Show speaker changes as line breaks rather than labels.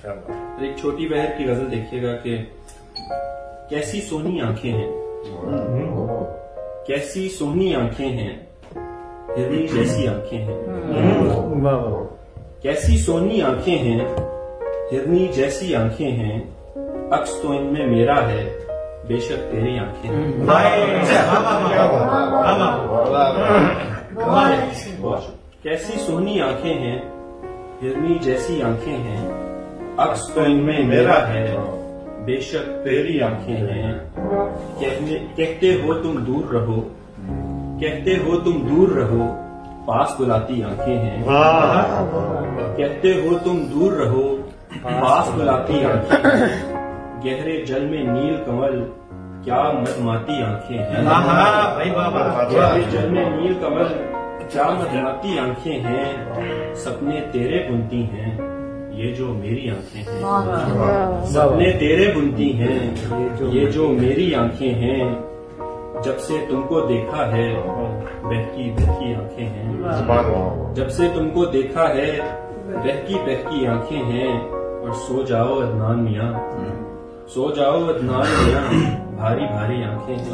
ایک چھوٹی بہر کی غزل دیکھیے گا کہ کیسی سونی آنکھیں ہیں، کیسی سونی آنکھیں ہیں، ہرنی جیسی آنکھیں ہیں، کیسی سونی آنکھیں ہیں، ہرنی جیسی آنکھیں ہیں، عکس تو ان میں میرا ہے، بے شک تیری آنکھیں ہیں۔ کیسی سونی آنکھیں ہیں، ہرنی جیسی آنکھیں ہیں، عکس تو ان میں میرا ہے، بے شک تیری آنکھیں ہیں۔ کہتے ہو تم دور رہو، کہتے ہو تم دور رہو، پاس بلاتی آنکھیں ہیں۔ کہتے ہو تم دور رہو، پاس بلاتی آنکھیں ہیں، گہرے جل میں نیل کمل کیا مدماتی آنکھیں ہیں۔ گہرے جل میں نیل کمل کیا مدماتی آنکھیں ہیں، سپنے تیرے بنتی ہیں یہ جو میری آنکھیں ہیں۔ سپنے تیرے بنتی ہیں یہ جو میری آنکھیں ہیں، جب سے تم کو دیکھا ہے بہکی بہکی آنکھیں ہیں۔ جب سے تم کو دیکھا ہے بہکی بہکی آنکھیں ہیں، اور سو جاؤ عدنان میاں، سو جاؤ عدنان میاں، بھاری بھاری آنکھیں ہیں۔